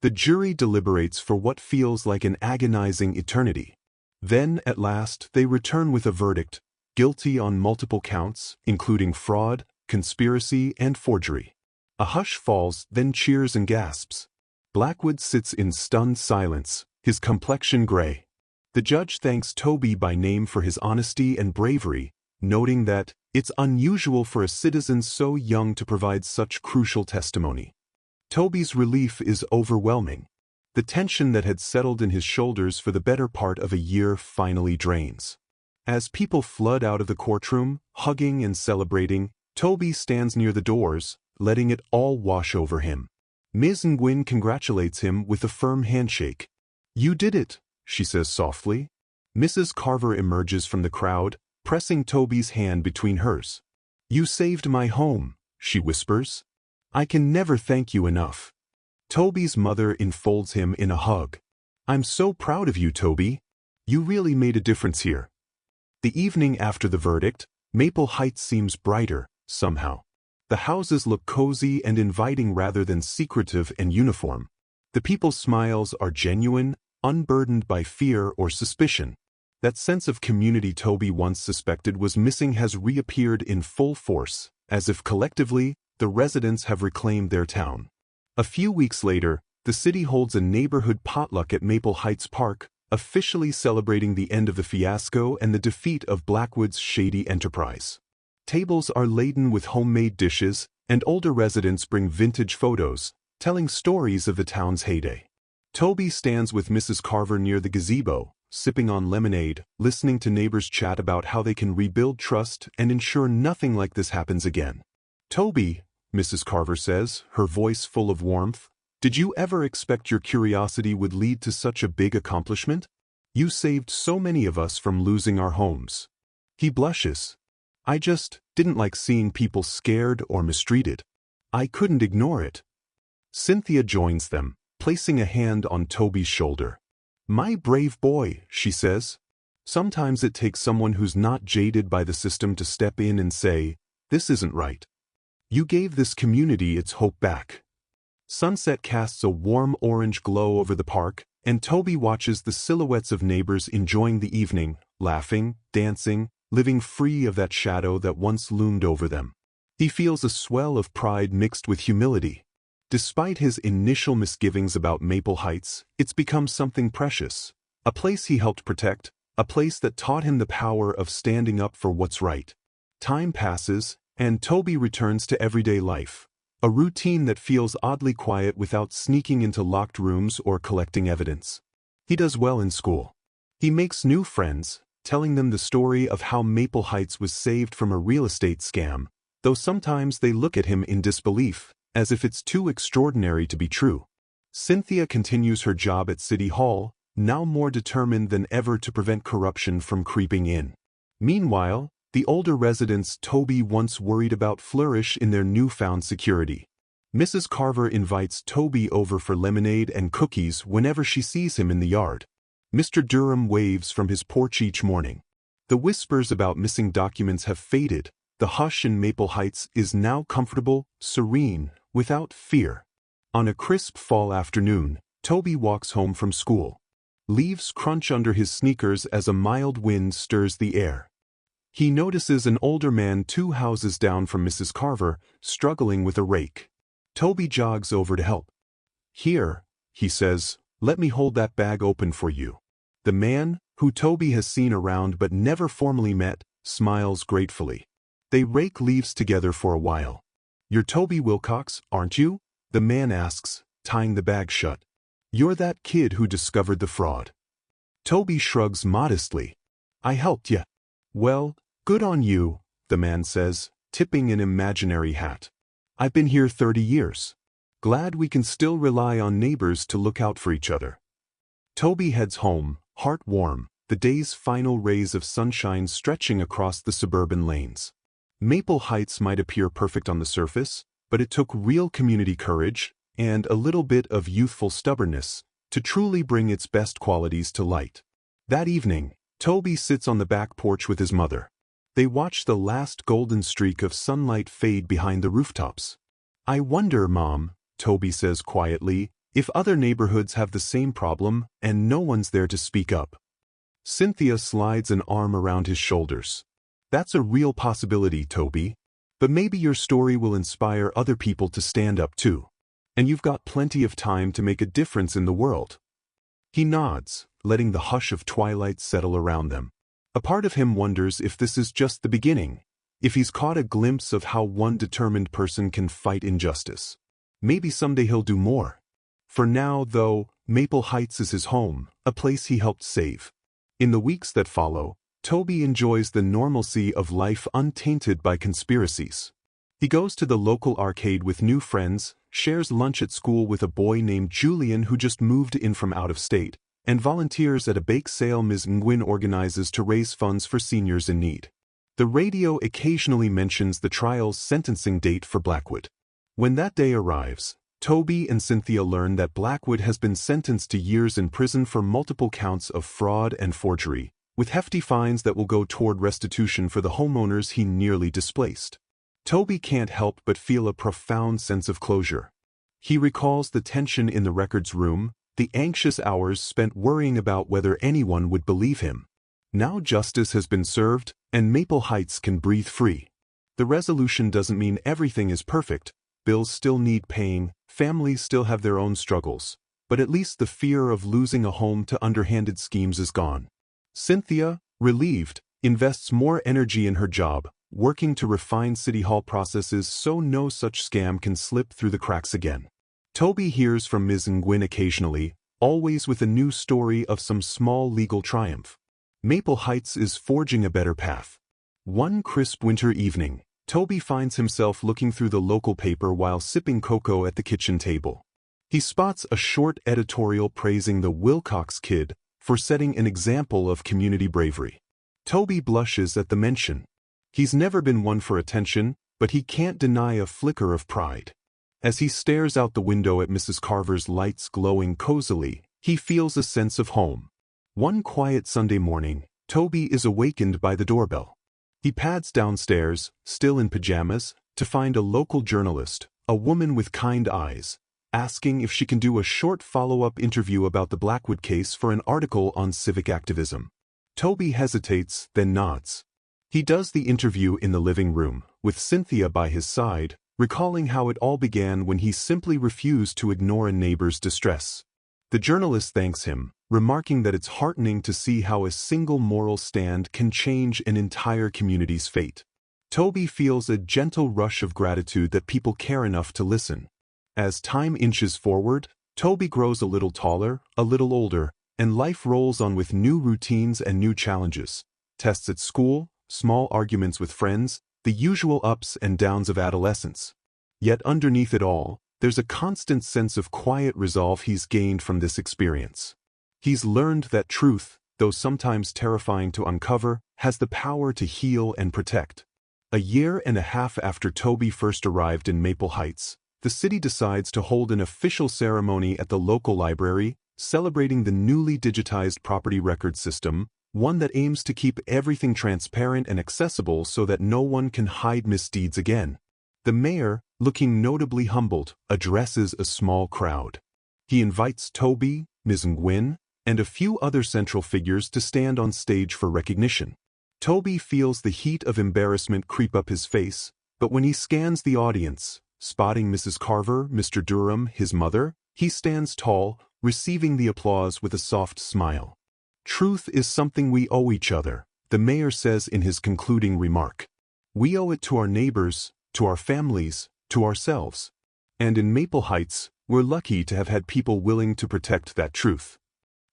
The jury deliberates for what feels like an agonizing eternity. Then, at last, they return with a verdict, guilty on multiple counts, including fraud, conspiracy, and forgery. A hush falls, then cheers and gasps. Blackwood sits in stunned silence, his complexion gray. The judge thanks Toby by name for his honesty and bravery, noting that it's unusual for a citizen so young to provide such crucial testimony. Toby's relief is overwhelming. The tension that had settled in his shoulders for the better part of a year finally drains. As people flood out of the courtroom, hugging and celebrating, Toby stands near the doors, letting it all wash over him. Ms. Nguyen congratulates him with a firm handshake. "You did it," she says softly. Mrs. Carver emerges from the crowd, pressing Toby's hand between hers. "You saved my home," she whispers. "I can never thank you enough." Toby's mother enfolds him in a hug. "I'm so proud of you, Toby. You really made a difference here." The evening after the verdict, Maple Heights seems brighter, somehow. The houses look cozy and inviting rather than secretive and uniform. The people's smiles are genuine, unburdened by fear or suspicion. That sense of community Toby once suspected was missing has reappeared in full force, as if collectively, the residents have reclaimed their town. A few weeks later, the city holds a neighborhood potluck at Maple Heights Park, officially celebrating the end of the fiasco and the defeat of Blackwood's shady enterprise. Tables are laden with homemade dishes, and older residents bring vintage photos, telling stories of the town's heyday. Toby stands with Mrs. Carver near the gazebo, sipping on lemonade, listening to neighbors chat about how they can rebuild trust and ensure nothing like this happens again. "Toby," Mrs. Carver says, her voice full of warmth, "did you ever expect your curiosity would lead to such a big accomplishment? You saved so many of us from losing our homes." He blushes. "I just didn't like seeing people scared or mistreated. I couldn't ignore it." Cynthia joins them, placing a hand on Toby's shoulder. "My brave boy," she says. "Sometimes it takes someone who's not jaded by the system to step in and say, 'This isn't right.' You gave this community its hope back." Sunset casts a warm orange glow over the park, and Toby watches the silhouettes of neighbors enjoying the evening, laughing, dancing, living free of that shadow that once loomed over them. He feels a swell of pride mixed with humility. Despite his initial misgivings about Maple Heights, it's become something precious. A place he helped protect, a place that taught him the power of standing up for what's right. Time passes, and Toby returns to everyday life. A routine that feels oddly quiet without sneaking into locked rooms or collecting evidence. He does well in school. He makes new friends, telling them the story of how Maple Heights was saved from a real estate scam, though sometimes they look at him in disbelief, as if it's too extraordinary to be true. Cynthia continues her job at City Hall, now more determined than ever to prevent corruption from creeping in. Meanwhile, the older residents Toby once worried about flourish in their newfound security. Mrs. Carver invites Toby over for lemonade and cookies whenever she sees him in the yard. Mr. Durham waves from his porch each morning. The whispers about missing documents have faded. The hush in Maple Heights is now comfortable, serene, without fear. On a crisp fall afternoon, Toby walks home from school. Leaves crunch under his sneakers as a mild wind stirs the air. He notices an older man 2 houses down from Mrs. Carver, struggling with a rake. Toby jogs over to help. "Here," he says, "let me hold that bag open for you." The man, who Toby has seen around but never formally met, smiles gratefully. They rake leaves together for a while. "You're Toby Wilcox, aren't you?" the man asks, tying the bag shut. "You're that kid who discovered the fraud." Toby shrugs modestly. "I helped ya." "Well, good on you," the man says, tipping an imaginary hat. "I've been here 30 years. Glad we can still rely on neighbors to look out for each other." Toby heads home, heart warm, the day's final rays of sunshine stretching across the suburban lanes. Maple Heights might appear perfect on the surface, but it took real community courage, and a little bit of youthful stubbornness, to truly bring its best qualities to light. That evening, Toby sits on the back porch with his mother. They watch the last golden streak of sunlight fade behind the rooftops. "I wonder, Mom," Toby says quietly, "if other neighborhoods have the same problem and no one's there to speak up." Cynthia slides an arm around his shoulders. "That's a real possibility, Toby. But maybe your story will inspire other people to stand up too. And you've got plenty of time to make a difference in the world." He nods, letting the hush of twilight settle around them. A part of him wonders if this is just the beginning, if he's caught a glimpse of how one determined person can fight injustice. Maybe someday he'll do more. For now, though, Maple Heights is his home, a place he helped save. In the weeks that follow, Toby enjoys the normalcy of life untainted by conspiracies. He goes to the local arcade with new friends, shares lunch at school with a boy named Julian who just moved in from out of state, and volunteers at a bake sale Ms. Nguyen organizes to raise funds for seniors in need. The radio occasionally mentions the trial's sentencing date for Blackwood. When that day arrives, Toby and Cynthia learn that Blackwood has been sentenced to years in prison for multiple counts of fraud and forgery, with hefty fines that will go toward restitution for the homeowners he nearly displaced. Toby can't help but feel a profound sense of closure. He recalls the tension in the records room, the anxious hours spent worrying about whether anyone would believe him. Now justice has been served, and Maple Heights can breathe free. The resolution doesn't mean everything is perfect. Bills still need paying, families still have their own struggles, but at least the fear of losing a home to underhanded schemes is gone. Cynthia, relieved, invests more energy in her job, working to refine City Hall processes so no such scam can slip through the cracks again. Toby hears from Ms. Nguyen occasionally, always with a new story of some small legal triumph. Maple Heights is forging a better path. One crisp winter evening, Toby finds himself looking through the local paper while sipping cocoa at the kitchen table. He spots a short editorial praising the Wilcox kid for setting an example of community bravery. Toby blushes at the mention. He's never been one for attention, but he can't deny a flicker of pride. As he stares out the window at Mrs. Carver's lights glowing cozily, he feels a sense of home. One quiet Sunday morning, Toby is awakened by the doorbell. He pads downstairs, still in pajamas, to find a local journalist, a woman with kind eyes, asking if she can do a short follow-up interview about the Blackwood case for an article on civic activism. Toby hesitates, then nods. He does the interview in the living room, with Cynthia by his side, recalling how it all began when he simply refused to ignore a neighbor's distress. The journalist thanks him, remarking that it's heartening to see how a single moral stand can change an entire community's fate. Toby feels a gentle rush of gratitude that people care enough to listen. As time inches forward, Toby grows a little taller, a little older, and life rolls on with new routines and new challenges. Tests at school, small arguments with friends, the usual ups and downs of adolescence. Yet underneath it all, there's a constant sense of quiet resolve he's gained from this experience. He's learned that truth, though sometimes terrifying to uncover, has the power to heal and protect. A year and a half after Toby first arrived in Maple Heights, the city decides to hold an official ceremony at the local library, celebrating the newly digitized property record system, one that aims to keep everything transparent and accessible so that no one can hide misdeeds again. The mayor, looking notably humbled, addresses a small crowd. He invites Toby, Ms. Nguyen, and a few other central figures to stand on stage for recognition. Toby feels the heat of embarrassment creep up his face, but when he scans the audience, spotting Mrs. Carver, Mr. Durham, his mother, he stands tall, receiving the applause with a soft smile. Truth is something we owe each other, the mayor says in his concluding remark. We owe it to our neighbors, to our families, to ourselves. And in Maple Heights, we're lucky to have had people willing to protect that truth.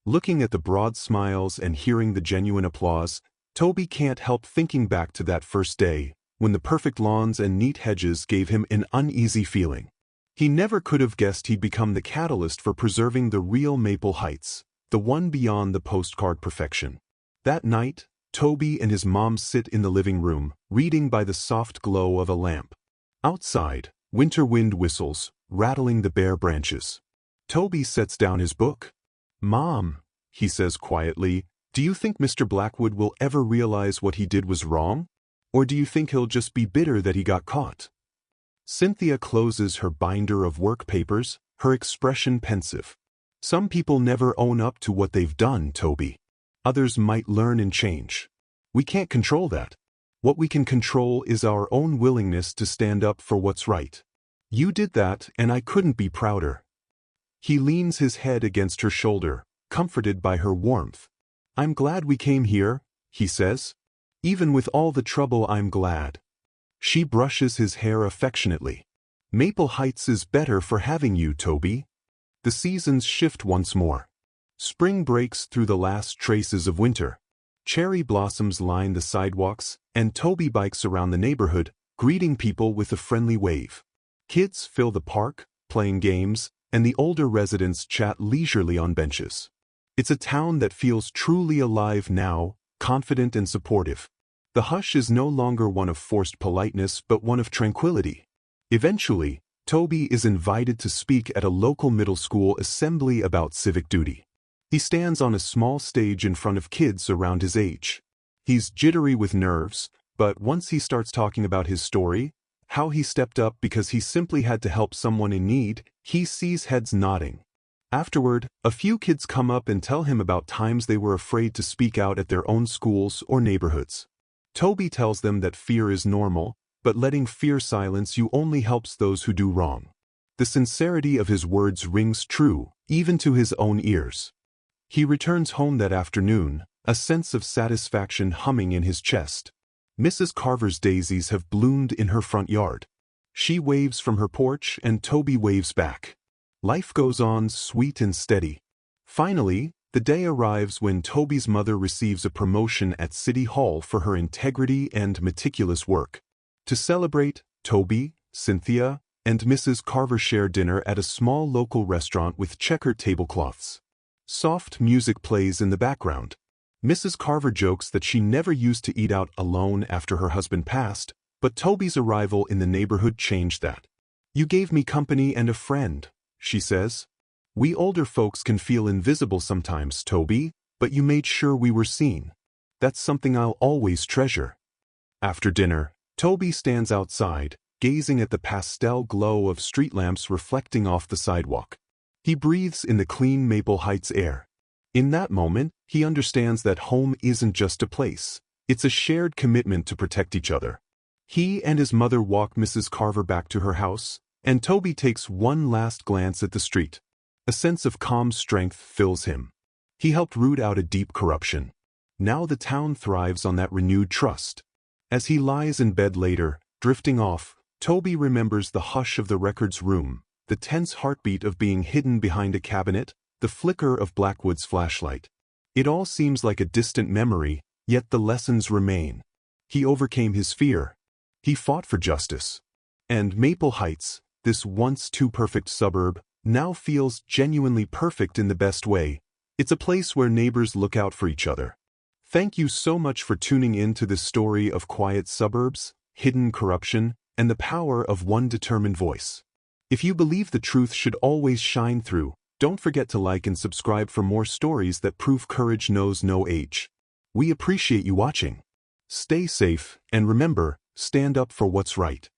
Looking at the broad smiles and hearing the genuine applause, Toby can't help thinking back to that first day, when the perfect lawns and neat hedges gave him an uneasy feeling. He never could have guessed he'd become the catalyst for preserving the real Maple Heights, the one beyond the postcard perfection. That night, Toby and his mom sit in the living room, reading by the soft glow of a lamp. Outside, winter wind whistles, rattling the bare branches. Toby sets down his book. "Mom," he says quietly, "do you think Mr. Blackwood will ever realize what he did was wrong? Or do you think he'll just be bitter that he got caught?" Cynthia closes her binder of work papers, her expression pensive. "Some people never own up to what they've done, Toby. Others might learn and change. We can't control that. What we can control is our own willingness to stand up for what's right. You did that, and I couldn't be prouder." He leans his head against her shoulder, comforted by her warmth. "I'm glad we came here," he says. "Even with all the trouble, I'm glad." She brushes his hair affectionately. "Maple Heights is better for having you, Toby." The seasons shift once more. Spring breaks through the last traces of winter. Cherry blossoms line the sidewalks, and Toby bikes around the neighborhood, greeting people with a friendly wave. Kids fill the park, playing games, and the older residents chat leisurely on benches. It's a town that feels truly alive now, confident and supportive. The hush is no longer one of forced politeness but one of tranquility. Eventually, Toby is invited to speak at a local middle school assembly about civic duty. He stands on a small stage in front of kids around his age. He's jittery with nerves, but once he starts talking about his story, how he stepped up because he simply had to help someone in need, he sees heads nodding. Afterward, a few kids come up and tell him about times they were afraid to speak out at their own schools or neighborhoods. Toby tells them that fear is normal, but letting fear silence you only helps those who do wrong. The sincerity of his words rings true, even to his own ears. He returns home that afternoon, a sense of satisfaction humming in his chest. Mrs. Carver's daisies have bloomed in her front yard. She waves from her porch and Toby waves back. Life goes on sweet and steady. Finally, the day arrives when Toby's mother receives a promotion at City Hall for her integrity and meticulous work. To celebrate, Toby, Cynthia, and Mrs. Carver share dinner at a small local restaurant with checkered tablecloths. Soft music plays in the background. Mrs. Carver jokes that she never used to eat out alone after her husband passed, but Toby's arrival in the neighborhood changed that. "You gave me company and a friend," she says. "We older folks can feel invisible sometimes, Toby, but you made sure we were seen. That's something I'll always treasure." After dinner, Toby stands outside, gazing at the pastel glow of street lamps reflecting off the sidewalk. He breathes in the clean Maple Heights air. In that moment, he understands that home isn't just a place. It's a shared commitment to protect each other. He and his mother walk Mrs. Carver back to her house, and Toby takes one last glance at the street. A sense of calm strength fills him. He helped root out a deep corruption. Now the town thrives on that renewed trust. As he lies in bed later, drifting off, Toby remembers the hush of the records room, the tense heartbeat of being hidden behind a cabinet, the flicker of Blackwood's flashlight. It all seems like a distant memory, yet the lessons remain. He overcame his fear. He fought for justice. And Maple Heights, this once too perfect suburb, now feels genuinely perfect in the best way. It's a place where neighbors look out for each other. Thank you so much for tuning in to this story of quiet suburbs, hidden corruption, and the power of one determined voice. If you believe the truth should always shine through, don't forget to like and subscribe for more stories that prove courage knows no age. We appreciate you watching. Stay safe, and remember, stand up for what's right.